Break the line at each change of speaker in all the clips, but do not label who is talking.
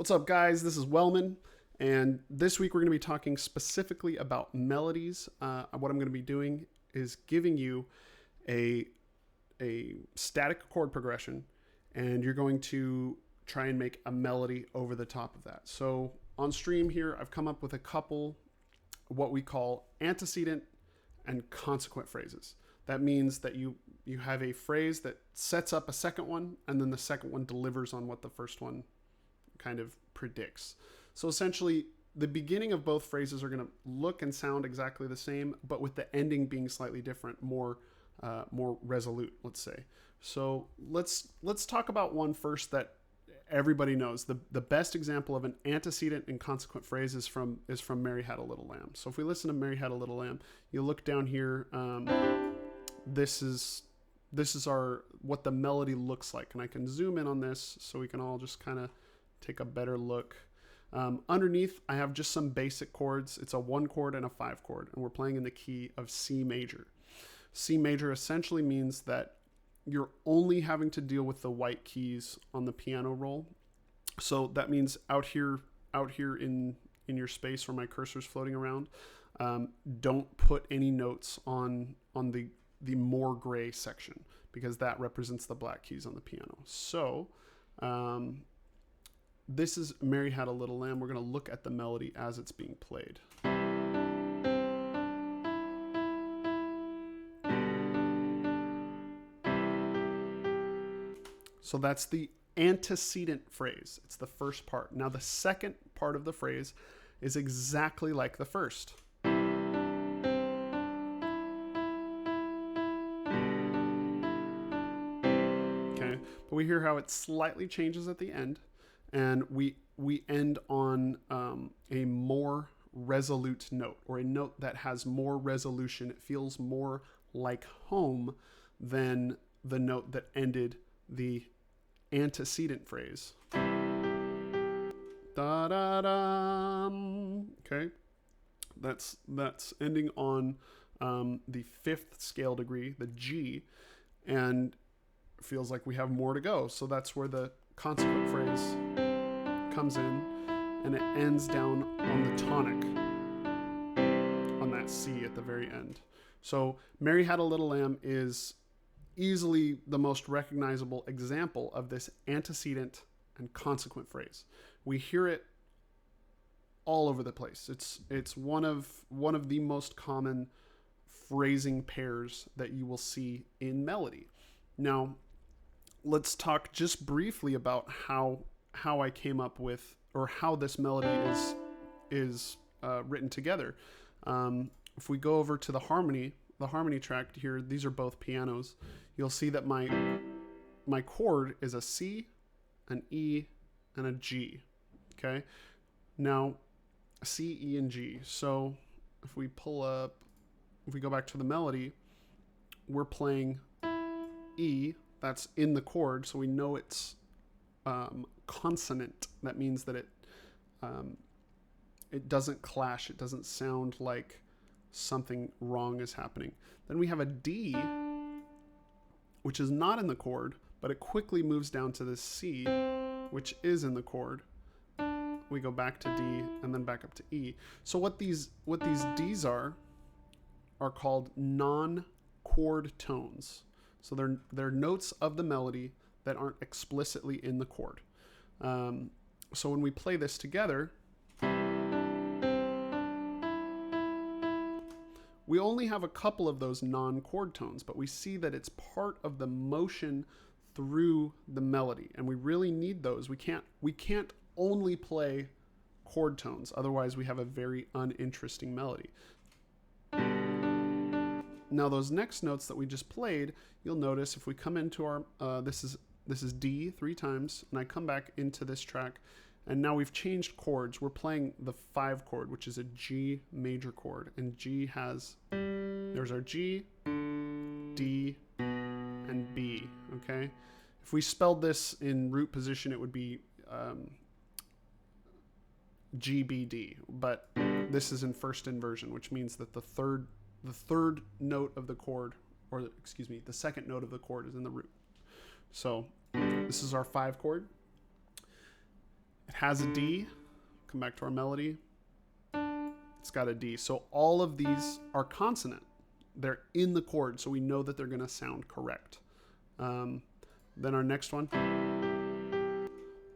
What's up, guys? This is Wellman, and this week we're going to be talking specifically about melodies. What I'm going to be doing is giving you a static chord progression, and you're going to try and make a melody over the top of that. So on stream here, I've come up with a couple what we call antecedent and consequent phrases. That means that you have a phrase that sets up a second one, and then the second one delivers on what the first one kind of predicts. So essentially, the beginning of both phrases are going to look and sound exactly the same, but with the ending being slightly different, more resolute, let's say. So let's talk about one first that everybody knows. The best example of an antecedent and consequent phrase is from Mary Had a Little Lamb. So if we listen to Mary Had a Little Lamb, you look down here. This is what the melody looks like, and I can zoom in on this so we can all just kind of take a better look. Underneath, I have just some basic chords. It's a 1 chord and a 5 chord, and we're playing in the key of C major. C major essentially means that you're only having to deal with the white keys on the piano roll. So that means out here in your space where my cursor's floating around, don't put any notes on the more gray section, because that represents the black keys on the piano. So this is Mary Had a Little Lamb. We're going to look at the melody as it's being played. So that's the antecedent phrase. It's the first part. Now the second part of the phrase is exactly like the first. Okay, but we hear how it slightly changes at the end. And we end on a more resolute note, or a note that has more resolution. It feels more like home than the note that ended the antecedent phrase. Da da da. Okay, that's ending on the 5th scale degree, the G, and feels like we have more to go. So that's where the consequent phrase comes in, and it ends down on the tonic on that C at the very end. So Mary Had a Little Lamb is easily the most recognizable example of this antecedent and consequent phrase. We hear it all over the place. It's one of the most common phrasing pairs that you will see in melody. Now, let's talk just briefly about how I came up with, or how this melody is written together. If we go over to the harmony track here, these are both pianos. You'll see that my chord is a C, an E, and a G. Okay, now C, E, and G. So if we go back to the melody, we're playing E. That's in the chord, so we know it's consonant. That means that it doesn't clash. It doesn't sound like something wrong is happening. Then we have a D, which is not in the chord, but it quickly moves down to this C, which is in the chord. We go back to D and then back up to E. So what these Ds are called non-chord tones. So they're notes of the melody that aren't explicitly in the chord. So when we play this together, we only have a couple of those non-chord tones, but we see that it's part of the motion through the melody, and we really need those. We can't only play chord tones, otherwise we have a very uninteresting melody. Now those next notes that we just played, you'll notice if we come into our, this is D 3 times, and I come back into this track, and now we've changed chords. We're playing the 5 chord, which is a G major chord, and G has, there's our G, D, and B, okay? If we spelled this in root position, it would be GBD, but this is in first inversion, which means that the third note of the chord, or excuse me, the second note of the chord is in the root. So this is our 5 chord. It has a D. Come back to our melody. It's got a D. So all of these are consonant. They're in the chord, so we know that they're going to sound correct. Then our next one,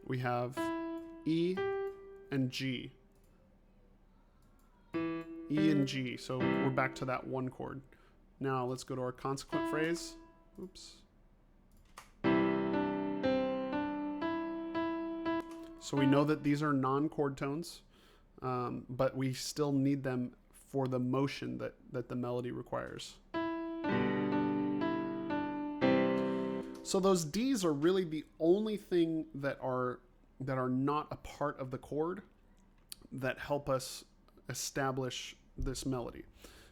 we have E and G. E and G. So we're back to that one chord. Now let's go to our consequent phrase. Oops. So we know that these are non-chord tones, but we still need them for the motion that the melody requires. So those Ds are really the only thing that are not a part of the chord that help us establish this melody.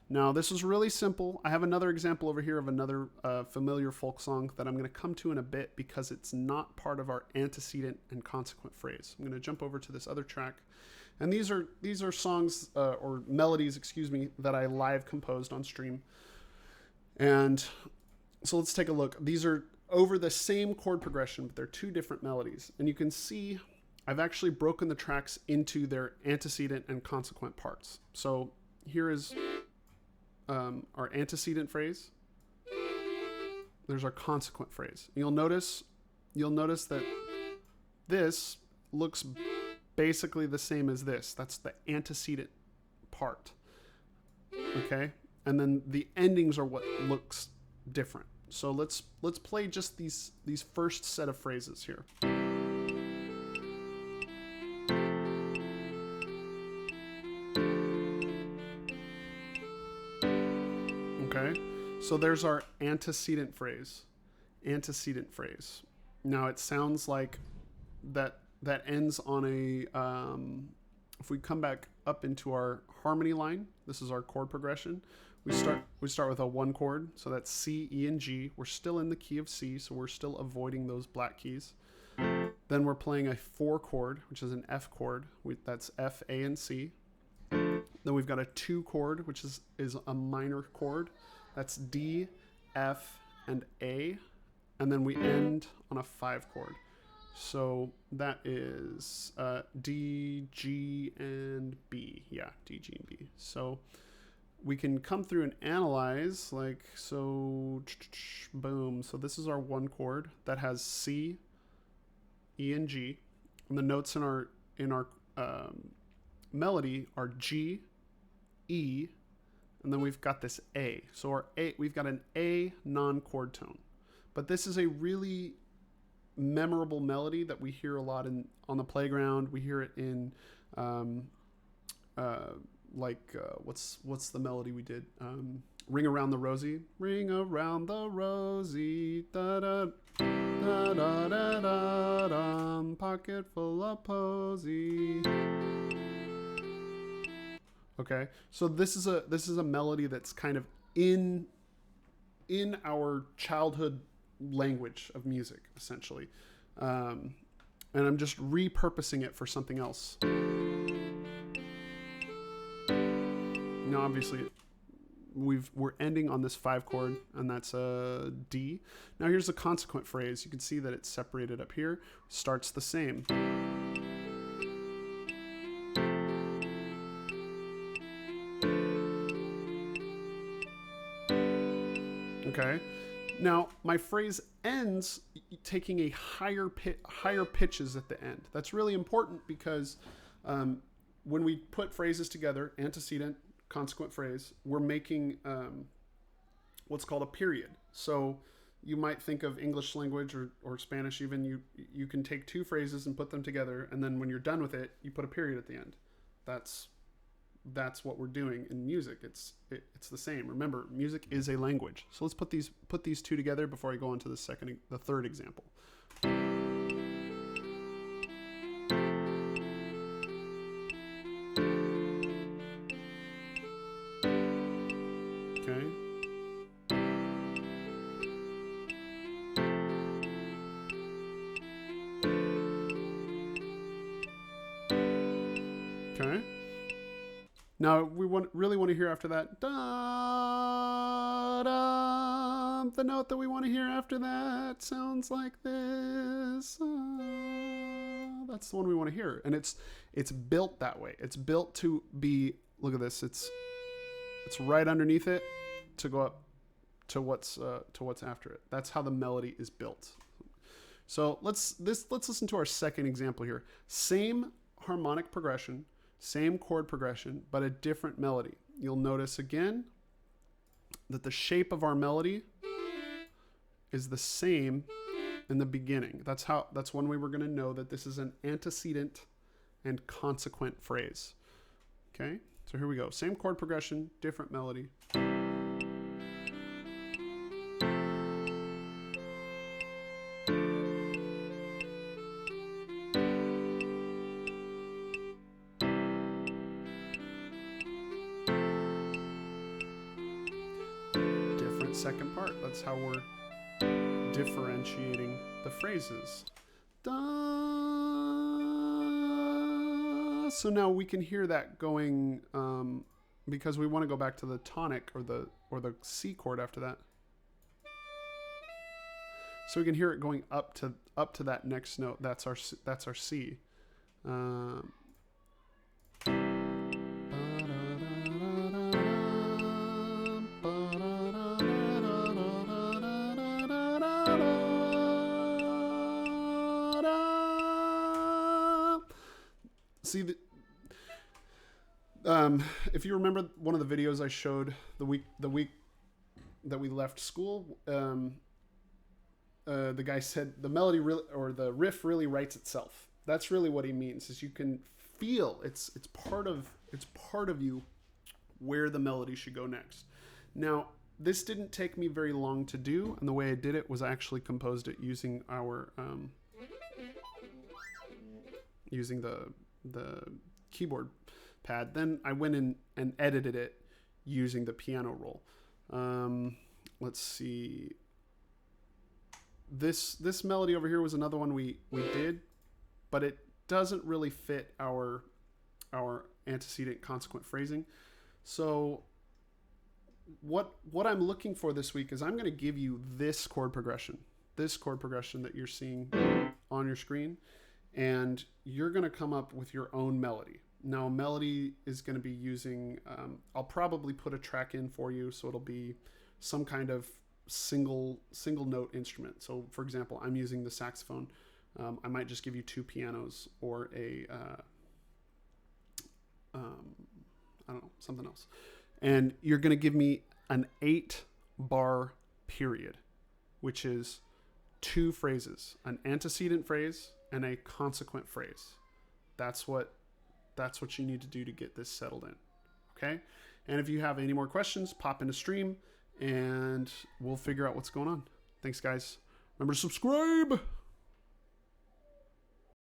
Now, this is really simple. I have another example over here of another familiar folk song that I'm going to come to in a bit because it's not part of our antecedent and consequent phrase. I'm going to jump over to this other track. And these are songs or melodies, excuse me, that I live composed on stream. And so let's take a look. These are over the same chord progression, but they're two different melodies. And you can see I've actually broken the tracks into their antecedent and consequent parts. So here is our antecedent phrase. There's our consequent phrase. You'll notice that this looks basically the same as this. That's the antecedent part. Okay? And then the endings are what looks different. So let's play just these first set of phrases here. Okay? So there's our antecedent phrase. Antecedent phrase. Now it sounds like that ends on a if we come back up into our harmony line, this is our chord progression. We start with a one chord, so that's C, E, and G. We're still in the key of C, so we're still avoiding those black keys. Then we're playing a four chord, which is an F chord. That's F, A, and C. Then we've got a two chord, which is a minor chord. That's D, F, and A. And then we end on a five chord. So that is D, G, and B. Yeah, D, G, and B. So we can come through and analyze, like, so, boom. So this is our one chord that has C, E, and G. And the notes in our melody are G, E, and then we've got this A. So our A, we've got an A non-chord tone. But this is a really memorable melody that we hear a lot on the playground. We hear it in what's the melody we did? Ring Around the Rosie. Ring around the Rosie, da da da da da da da, pocket full of posy. Okay, so this is a melody that's kind of in our childhood language of music, essentially, and I'm just repurposing it for something else. Now, obviously, we're ending on this five chord, and that's a D. Now, here's the consequent phrase. You can see that it's separated up here. Starts the same. Okay. Now, my phrase ends taking a higher pitches at the end. That's really important because when we put phrases together, antecedent, consequent phrase, we're making what's called a period. So you might think of English language or Spanish even, you can take two phrases and put them together, and then when you're done with it, you put a period at the end. That's what we're doing in music. It's the same. Remember, music is a language. So let's put these two together before I go on to the third example. Okay. Okay. Now, we really want to hear after that, da, da, the note that we want to hear after that sounds like this. that's the one we want to hear. And it's built that way. It's built to be, look at this, it's right underneath it to go up to what's after it. That's how the melody is built. So let's listen to our second example here. Same harmonic progression, same chord progression, but a different melody. You'll notice again that the shape of our melody is the same in the beginning. That's one way we're going to know that this is an antecedent and consequent phrase. Okay, so here we go. Same chord progression, different melody. Different second part. That's how we're differentiating the phrases. Da. So now we can hear that going because we want to go back to the tonic or the C chord after that. So we can hear it going up to that next note. That's our C. See, if you remember one of the videos I showed the week that we left school, the guy said the melody really, or the riff really writes itself. That's really what he means. Is you can feel it's part of you where the melody should go next. Now, this didn't take me very long to do, and the way I did it was I actually composed it using our using the keyboard pad. Then I went in and edited it using the piano roll. Let's see. This melody over here was another one we did, but it doesn't really fit our antecedent consequent phrasing. So what I'm looking for this week is I'm going to give you this chord progression that you're seeing on your screen, and you're going to come up with your own melody. Now, melody is going to be using, I'll probably put a track in for you, so it'll be some kind of single note instrument. So, for example, I'm using the saxophone. I might just give you two pianos or a, I don't know, something else. And you're going to give me an 8-bar period, which is 2 phrases, an antecedent phrase and a consequent phrase. That's what you need to do to get this settled in. Okay? And if you have any more questions, pop into stream and we'll figure out what's going on. Thanks, guys. Remember to subscribe.